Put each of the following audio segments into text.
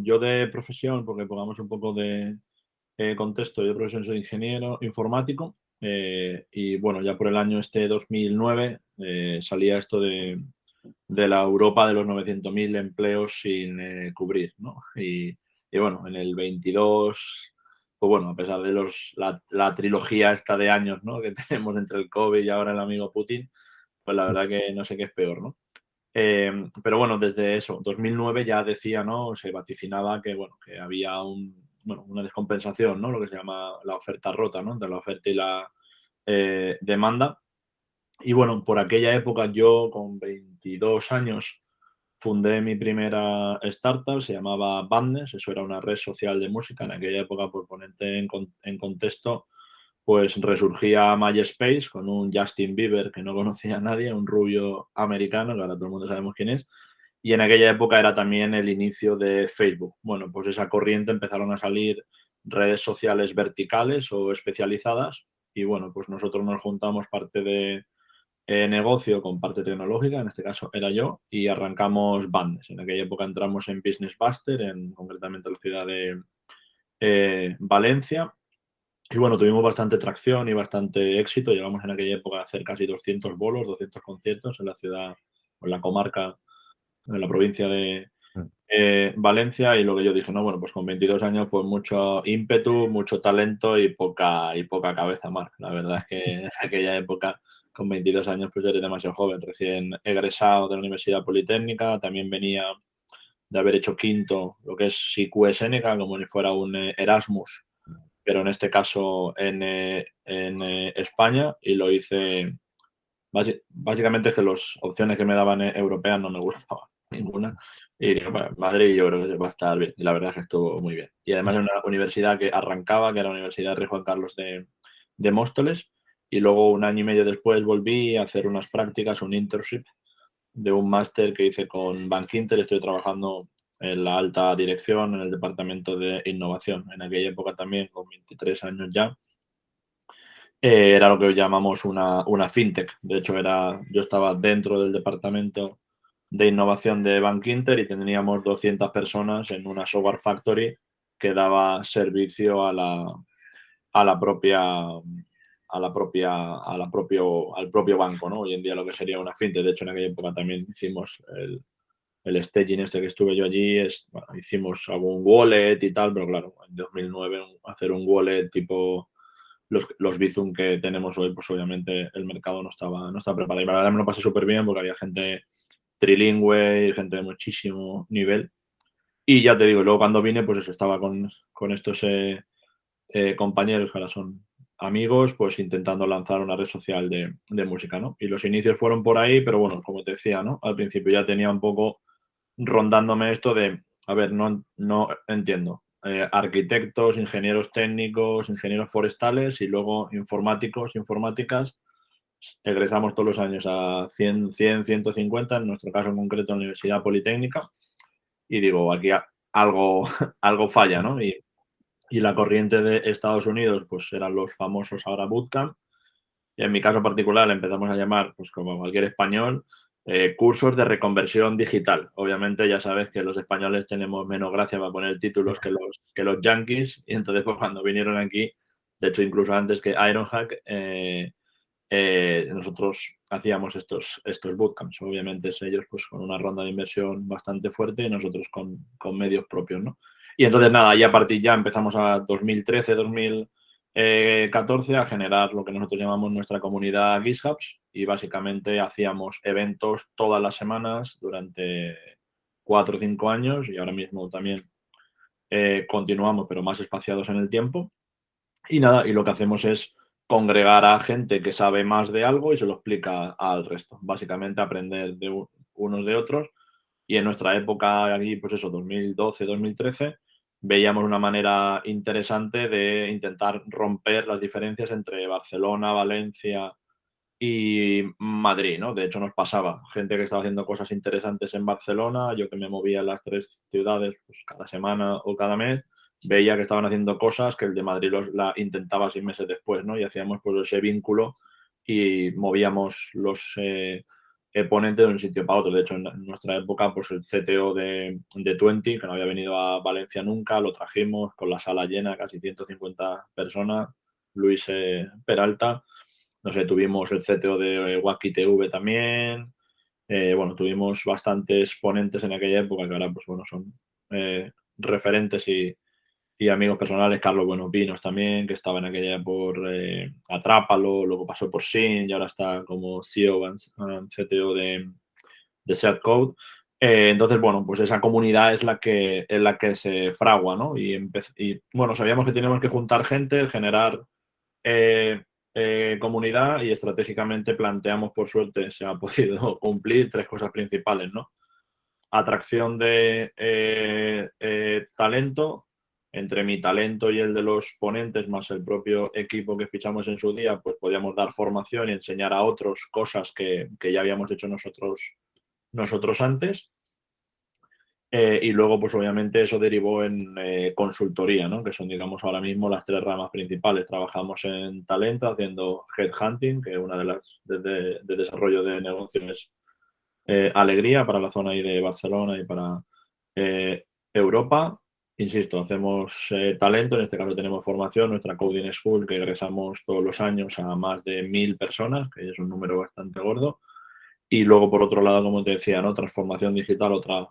yo de profesión, porque pongamos un poco de contexto, yo de profesión soy ingeniero informático y bueno, ya por el año 2009 salía esto de la Europa de los 900.000 empleos sin cubrir, ¿no? Y bueno, en el 22, pues bueno, a pesar de la trilogía esta de años, ¿no? Que tenemos entre el COVID y ahora el amigo Putin, pues la verdad que no sé qué es peor, ¿no? Pero bueno, desde eso, 2009 ya decía, ¿no? Se vaticinaba que, bueno, que había una descompensación, ¿no? Lo que se llama la oferta rota, ¿no? Entre la oferta y la demanda. Y bueno, por aquella época yo con 22 años fundé mi primera startup, se llamaba Bandness, eso era una red social de música. En aquella época, por ponerte en contexto, pues resurgía MySpace con un Justin Bieber que no conocía a nadie, un rubio americano, que ahora todo el mundo sabemos quién es, y en aquella época era también el inicio de Facebook. Bueno, pues esa corriente empezaron a salir redes sociales verticales o especializadas y bueno, pues nosotros nos juntamos parte de negocio con parte tecnológica, en este caso era yo, y arrancamos Bandes. En aquella época entramos en Business Buster, concretamente en la ciudad de Valencia, y bueno, tuvimos bastante tracción y bastante éxito. Llegamos en aquella época a hacer casi 200 bolos, 200 conciertos en la ciudad, en la comarca, en la provincia de Mm. Valencia. Y lo que yo dije, no, bueno, pues con 22 años, pues mucho ímpetu, mucho talento y poca cabeza, Marc. La verdad es que en aquella época, con 22 años, pues eres demasiado joven, recién egresado de la Universidad Politécnica. También venía de haber hecho quinto, lo que es SICUE Seneca, como si fuera un Erasmus, pero en este caso en España, y lo hice. Básicamente es que las opciones que me daban europeas no me gustaban ninguna. Y dije, "Bueno, Madrid yo creo que va a estar bien". Y la verdad es que estuvo muy bien. Y además en una universidad que arrancaba, que era la Universidad Rey Juan Carlos de Móstoles. Y luego un año y medio después volví a hacer unas prácticas, un internship de un máster que hice con Bankinter. Estoy trabajando en la alta dirección, en el departamento de innovación. En aquella época también, con 23 años ya, era lo que llamamos una fintech. De hecho, yo estaba dentro del departamento de innovación de Bankinter y teníamos 200 personas en una software factory que daba servicio al propio banco, ¿no? Hoy en día lo que sería una fintech. De hecho, en aquella época también hicimos el staging este que estuve yo allí. Bueno, hicimos algún wallet y tal, pero claro, en 2009 hacer un wallet tipo los Bizum que tenemos hoy, pues obviamente el mercado no estaba preparado. Y la verdad me lo pasé súper bien porque había gente trilingüe y gente de muchísimo nivel. Y ya te digo, luego cuando vine, pues eso, estaba con estos compañeros que ahora son amigos, pues intentando lanzar una red social de música, ¿no? Y los inicios fueron por ahí, pero bueno, como te decía, ¿no? Al principio ya tenía un poco rondándome esto de, a ver, no entiendo. Arquitectos, ingenieros técnicos, ingenieros forestales y luego informáticos, informáticas. Egresamos todos los años a 150, en nuestro caso en concreto en la Universidad Politécnica, y digo, aquí algo, algo falla, ¿no? Y la corriente de Estados Unidos, pues eran los famosos ahora bootcamp, y en mi caso particular empezamos a llamar, pues como cualquier español, cursos de reconversión digital. Obviamente ya sabes que los españoles tenemos menos gracia para poner títulos que los yankees, y entonces pues cuando vinieron aquí, de hecho incluso antes que Ironhack, nosotros hacíamos estos bootcamps. Obviamente ellos pues con una ronda de inversión bastante fuerte y nosotros con medios propios, ¿no? Y entonces nada, ya a partir ya empezamos a 2013, 2014 a generar lo que nosotros llamamos nuestra comunidad GitHubs, y básicamente hacíamos eventos todas las semanas durante 4 o 5 años, y ahora mismo también continuamos, pero más espaciados en el tiempo. Y nada, y lo que hacemos es congregar a gente que sabe más de algo y se lo explica al resto. Básicamente aprender de unos de otros. Y en nuestra época aquí, pues eso, 2012, 2013, veíamos una manera interesante de intentar romper las diferencias entre Barcelona, Valencia y Madrid, ¿no? De hecho, nos pasaba gente que estaba haciendo cosas interesantes en Barcelona, yo que me movía en las 3 ciudades, pues cada semana o cada mes, veía que estaban haciendo cosas que el de Madrid la intentaba 6 meses después, ¿no? Y hacíamos pues ese vínculo y movíamos ponente de un sitio para otro. De hecho, en nuestra época, pues el CTO de Twenty, que no había venido a Valencia nunca, lo trajimos con la sala llena, casi 150 personas, Luis Peralta. No sé, tuvimos el CTO de Wacky TV también. Bueno, tuvimos bastantes ponentes en aquella época que ahora, pues bueno, son referentes y amigos personales. Carlos Buenos Vinos también, que estaba en aquella por Atrápalo, luego pasó por Sin y ahora está como CEO and CTO de Set Code. Entonces, bueno, pues esa comunidad es la que se fragua, ¿no? Y bueno, sabíamos que teníamos que juntar gente, generar eh, comunidad y estratégicamente planteamos, por suerte, se ha podido cumplir 3 cosas principales, ¿no? Atracción de talento, entre mi talento y el de los ponentes, más el propio equipo que fichamos en su día, pues podíamos dar formación y enseñar a otros cosas que ya habíamos hecho nosotros antes. Y luego, pues obviamente eso derivó en consultoría, ¿no? Que son, digamos, ahora mismo las 3 ramas principales. Trabajamos en talento haciendo headhunting, que una de las de desarrollo de negocios es Alegría para la zona ahí de Barcelona y para Europa. Insisto, hacemos talento, en este caso tenemos formación, nuestra Coding School, que egresamos todos los años a más de 1000 personas, que es un número bastante gordo. Y luego, por otro lado, como te decía, ¿no? Transformación digital, otra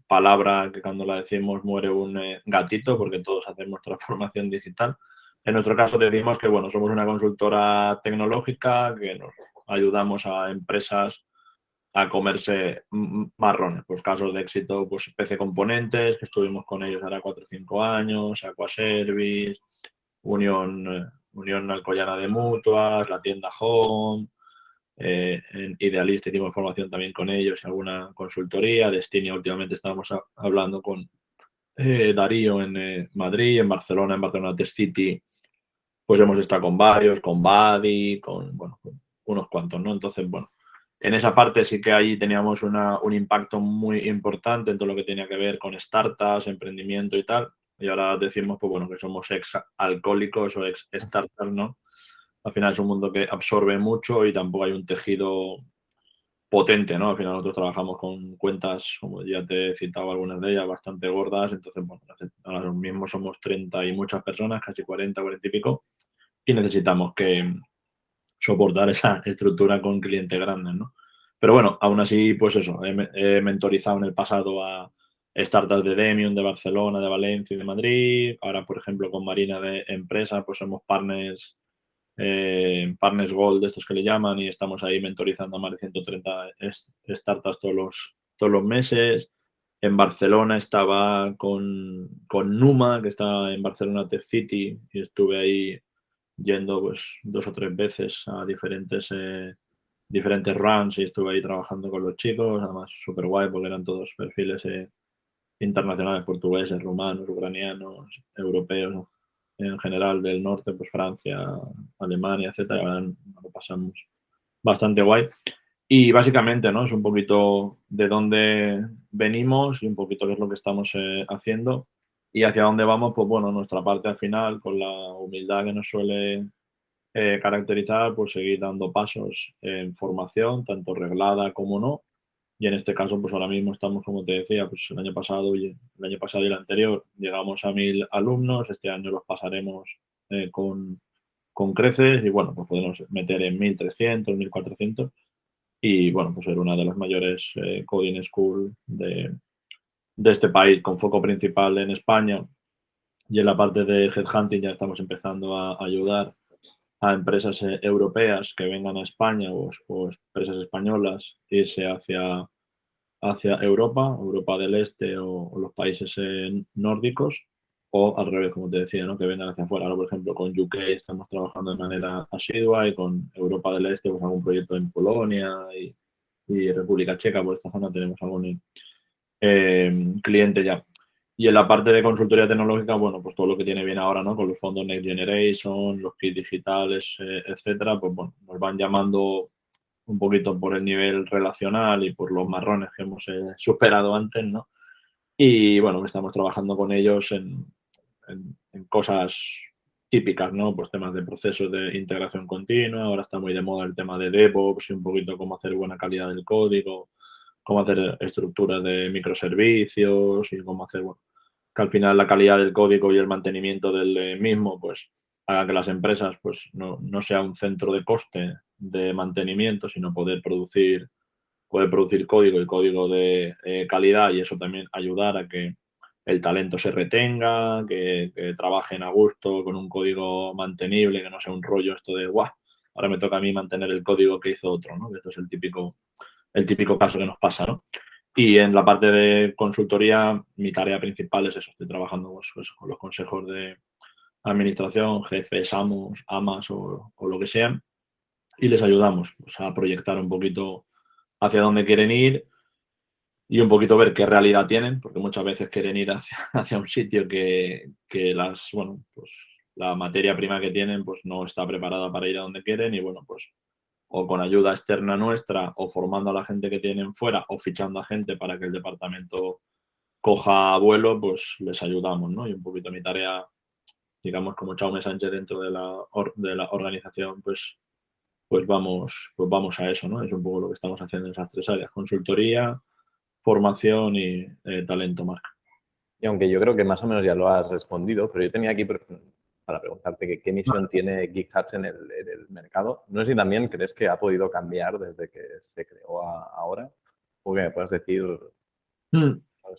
palabra que cuando la decimos muere un gatito, porque todos hacemos transformación digital. En nuestro caso decimos que, bueno, somos una consultora tecnológica que nos ayudamos a empresas a comerse marrones. Pues casos de éxito, pues PC Componentes, que estuvimos con ellos ahora 4 o 5 años, Aquaservice, Unión Alcoyana de Mutuas, la tienda Home, en Idealista hicimos formación también con ellos y alguna consultoría. Destinia últimamente estábamos hablando con Darío en Madrid, en Barcelona Test City, pues hemos estado con varios, con Buddy, bueno, con unos cuantos, ¿no? Entonces, bueno, en esa parte sí que ahí teníamos un impacto muy importante en todo lo que tenía que ver con startups, emprendimiento y tal. Y ahora decimos, pues bueno, que somos ex alcohólicos o ex startups, ¿no? Al final es un mundo que absorbe mucho y tampoco hay un tejido potente, ¿no? Al final nosotros trabajamos con cuentas, como ya te he citado algunas de ellas, bastante gordas. Entonces, bueno, ahora mismo somos 30 y muchas personas, casi 40, 40 y pico, y necesitamos que soportar esa estructura con clientes grandes, ¿no? Pero bueno, aún así, pues eso, he mentorizado en el pasado a startups de Demium, de Barcelona, de Valencia y de Madrid. Ahora, por ejemplo, con Marina de Empresa, pues somos partners Gold, de estos que le llaman, y estamos ahí mentorizando a más de 130 startups todos los meses. En Barcelona estaba con Numa, que está en Barcelona Tech City, y estuve ahí yendo pues 2 o 3 veces a diferentes runs y estuve ahí trabajando con los chicos, además súper guay porque eran todos perfiles internacionales, portugueses, rumanos, ucranianos, europeos, ¿no? En general del norte, pues Francia, Alemania, etcétera. Ahora lo pasamos bastante guay. Y básicamente, ¿no? Es un poquito de dónde venimos y un poquito qué es lo que estamos haciendo y hacia dónde vamos, pues bueno, nuestra parte al final, con la humildad que nos suele caracterizar, pues seguir dando pasos en formación, tanto reglada como no. Y en este caso, pues ahora mismo estamos, como te decía, pues el año pasado y el anterior llegamos a 1000 alumnos. Este año los pasaremos con creces y bueno, pues podemos meter en 1300, 1400 y bueno, pues ser una de las mayores coding school de este país, con foco principal en España. Y en la parte de headhunting ya estamos empezando a ayudar a empresas europeas que vengan a España o empresas españolas irse hacia Europa del Este o los países nórdicos, o al revés, como te decía, ¿no? Que vengan hacia afuera. Ahora, por ejemplo, con UK estamos trabajando de manera asidua y con Europa del Este, pues algún proyecto en Polonia y República Checa, por esta zona tenemos algún cliente ya. Y en la parte de consultoría tecnológica, bueno, pues todo lo que tiene bien ahora, ¿no? Con los fondos Next Generation, los kits digitales, etcétera, pues bueno, nos van llamando un poquito por el nivel relacional y por los marrones que hemos superado antes, ¿no? Y bueno, estamos trabajando con ellos en cosas típicas, ¿no? Pues temas de procesos de integración continua, ahora está muy de moda el tema de DevOps y un poquito cómo hacer buena calidad del código, cómo hacer estructuras de microservicios y cómo hacer, bueno, que al final la calidad del código y el mantenimiento del mismo, pues haga que las empresas pues no sea un centro de coste de mantenimiento, sino poder producir código y código de calidad y eso también ayudar a que el talento se retenga, que trabajen a gusto con un código mantenible, que no sea un rollo esto de, guau, ahora me toca a mí mantener el código que hizo otro, ¿no? Que esto es el típico caso que nos pasa, ¿no? Y en la parte de consultoría, mi tarea principal es eso, estoy trabajando pues, con los consejos de administración, jefes, amos, amas o lo que sean, y les ayudamos pues, a proyectar un poquito hacia dónde quieren ir y un poquito ver qué realidad tienen, porque muchas veces quieren ir hacia un sitio que bueno, pues la materia prima que tienen pues no está preparada para ir a donde quieren y bueno, pues o con ayuda externa nuestra o formando a la gente que tienen fuera o fichando a gente para que el departamento coja vuelo, pues les ayudamos, ¿no? Y un poquito mi tarea, digamos, como Chaume Sánchez dentro de la organización, pues vamos a eso, ¿no? Es un poco lo que estamos haciendo en esas tres áreas, consultoría, formación y talento marca. Y aunque yo creo que más o menos ya lo has respondido, pero yo tenía aquí para preguntarte que qué misión tiene GitHubs en el mercado. No sé si también crees que ha podido cambiar desde que se creó ahora, o que me puedes decir.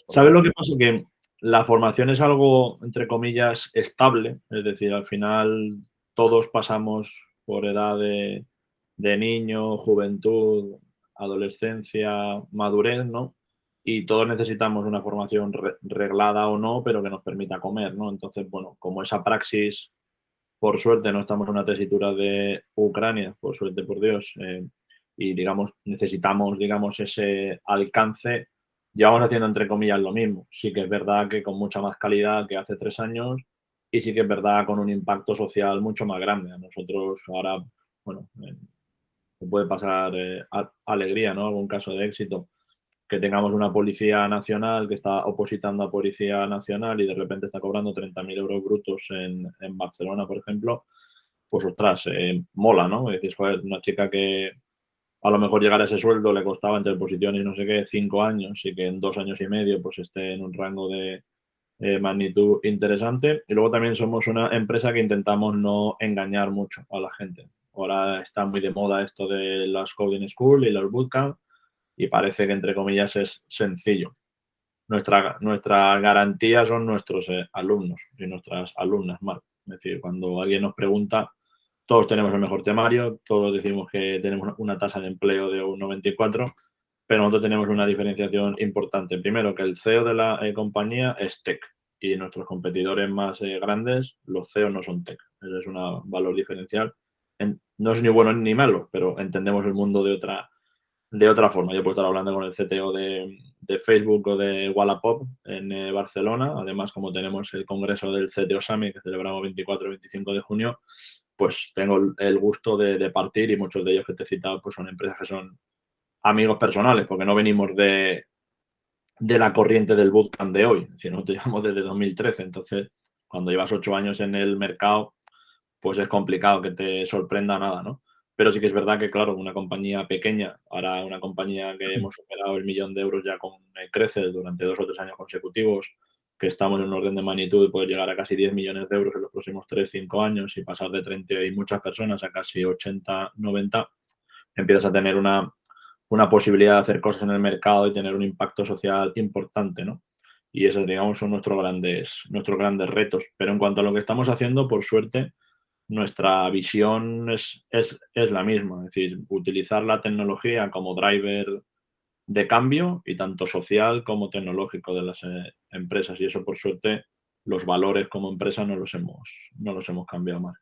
¿Sabes lo que pasa? Que la formación es algo, entre comillas, estable, es decir, al final todos pasamos por edad de niño, juventud, adolescencia, madurez, ¿no? Y todos necesitamos una formación reglada o no, pero que nos permita comer, ¿no? Entonces, bueno, como esa praxis, por suerte, no estamos en una tesitura de Ucrania, por suerte, por Dios, y digamos, necesitamos, digamos, ese alcance, llevamos haciendo, entre comillas, lo mismo. Sí que es verdad que con mucha más calidad que hace 3 años y sí que es verdad con un impacto social mucho más grande. A nosotros ahora, bueno, se puede pasar alegría, ¿no? Algún caso de éxito. Que tengamos una policía nacional que está opositando a policía nacional y de repente está cobrando 30.000 euros brutos en Barcelona, por ejemplo, pues ostras, mola, ¿no? Es decir, fue una chica que a lo mejor llegar a ese sueldo le costaba entre posiciones y no sé qué, 5 años y que en 2 años y medio pues esté en un rango de magnitud interesante. Y luego también somos una empresa que intentamos no engañar mucho a la gente. Ahora está muy de moda esto de las Coding School y los bootcamp y parece que entre comillas es sencillo. Nuestra garantía son nuestros alumnos y nuestras alumnas, Marc. Es decir, cuando alguien nos pregunta, todos tenemos el mejor temario, todos decimos que tenemos una tasa de empleo de un 94, pero nosotros tenemos una diferenciación importante. Primero, que el CEO de la compañía es tech y nuestros competidores más grandes, los CEOs no son tech. Ese es un valor diferencial. No es ni bueno ni malo, pero entendemos el mundo de otra forma. Yo puedo estar hablando con el CTO de Facebook o de Wallapop en Barcelona. Además, como tenemos el congreso del CTO Summit que celebramos 24 y 25 de junio, pues tengo el gusto de partir y muchos de ellos que te he citado pues son empresas que son amigos personales, porque no venimos de la corriente del bootcamp de hoy, sino nosotros llevamos desde 2013. Entonces, cuando llevas 8 años en el mercado, pues es complicado que te sorprenda nada, ¿no? Pero sí que es verdad que, claro, una compañía pequeña, ahora una compañía que hemos superado el 1.000.000 de euros ya con creces durante 2 o 3 años consecutivos, que estamos en un orden de magnitud de poder llegar a casi 10 millones de euros en los próximos 3 o 5 años y pasar de 30 y muchas personas a casi 80, 90, empiezas a tener una posibilidad de hacer cosas en el mercado y tener un impacto social importante, ¿no? Y esos, digamos, son nuestros grandes retos. Pero en cuanto a lo que estamos haciendo, por suerte, nuestra visión es la misma, es decir, utilizar la tecnología como driver de cambio y tanto social como tecnológico de las empresas y eso por suerte los valores como empresa no los hemos cambiado más.